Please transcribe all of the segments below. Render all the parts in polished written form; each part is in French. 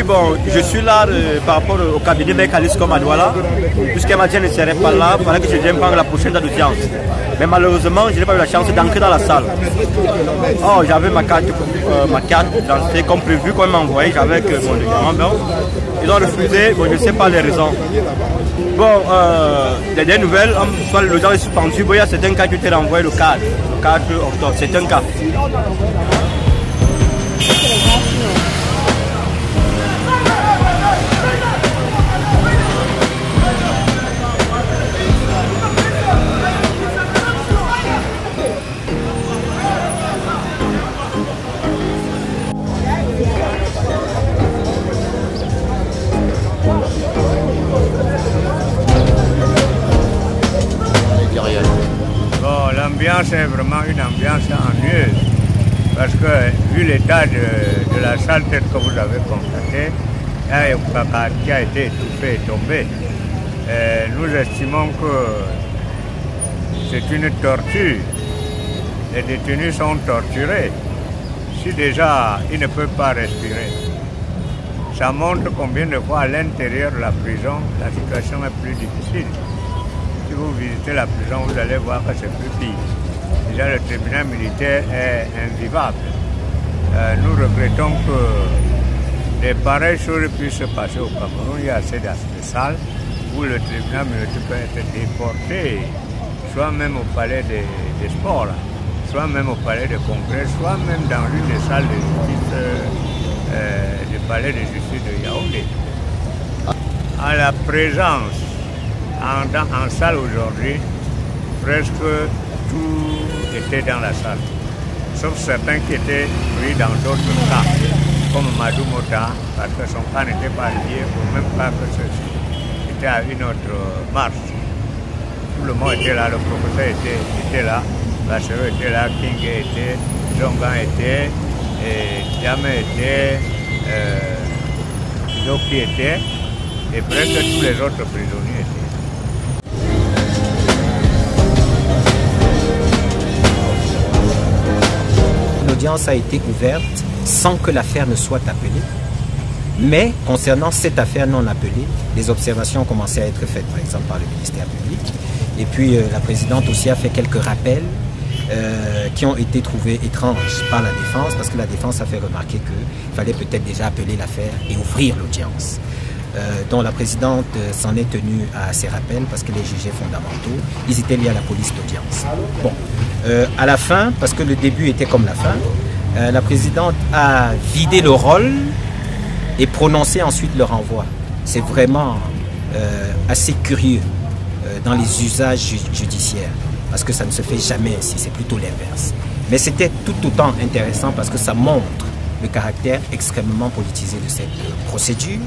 bon, je suis là par rapport au cabinet de Alice Komadouala, puisqu'elle m'a dit qu'elle ne serait pas là, il fallait que je vienne prendre la prochaine date d'audience. Mais malheureusement, je n'ai pas eu la chance d'entrer dans la salle. Oh, j'avais ma carte d'entrée comme prévu, comme elle m'a envoyé, j'avais mon document. Bon, ils ont refusé, bon, je ne sais pas les raisons. Bon, les dernières nouvelles, soit l'audience est suspendue, bon, il y a certains cas qui ont été renvoyés le 4 octobre, c'est un cas. L'ambiance est vraiment une ambiance ennuyeuse parce que vu l'état de la salle telle que vous avez constaté, il y a un caca qui a été étouffé et tombé. Nous estimons que c'est une torture. Les détenus sont torturés. Si déjà ils ne peuvent pas respirer, ça montre combien de fois à l'intérieur de la prison la situation est plus difficile. Si vous visitez la prison, vous allez voir que c'est plus pire. Déjà, le tribunal militaire est invivable. Nous regrettons que des pareilles choses puissent se passer au Cameroun. Il y a assez de salles où le tribunal militaire peut être déporté, soit même au palais des sports, soit même au palais de congrès, soit même dans l'une des salles de justice du palais de justice de Yaoundé. À la présence en salle aujourd'hui, presque tout était dans la salle, sauf certains qui étaient pris dans d'autres cas, comme Madou Mota, parce que son cas n'était pas lié au même cas que ceci. Il était à une autre marche. Tout le monde était là, le professeur était là, la sœur était là, King était, Jongan était, Diame était, Doki était, et presque tous les autres prisonniers étaient. L'audience a été ouverte sans que l'affaire ne soit appelée. Mais concernant cette affaire non appelée, les observations ont commencé à être faites, par exemple, par le ministère public. Et puis la présidente aussi a fait quelques rappels qui ont été trouvés étranges par la défense, parce que la défense a fait remarquer qu'il fallait peut-être déjà appeler l'affaire et ouvrir l'audience. Dont la présidente s'en est tenue à ces rappels parce qu'elle est jugée fondamentaux. Ils étaient liés à la police d'audience. Bon, à la fin, parce que le début était comme la fin, la présidente a vidé le rôle et prononcé ensuite le renvoi. C'est vraiment assez curieux dans les usages judiciaires parce que ça ne se fait jamais ainsi, c'est plutôt l'inverse. Mais c'était tout autant intéressant parce que ça montre le caractère extrêmement politisé de cette procédure,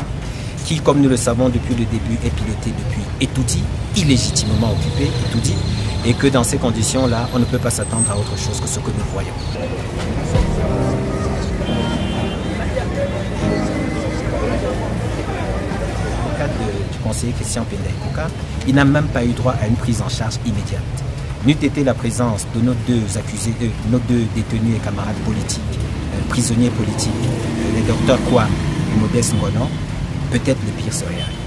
qui, comme nous le savons depuis le début, est pilotée depuis Etoudi, illégitimement occupé Etoudi, et que dans ces conditions-là, on ne peut pas s'attendre à autre chose que ce que nous voyons. Au cas du conseiller Christian Penda-Ikoka, il n'a même pas eu droit à une prise en charge immédiate. N'eût été la présence de nos deux accusés, nos deux détenus et camarades politiques, prisonniers politiques, les docteurs Kwa et Modeste Ngono, peut-être le pire serait arrivé.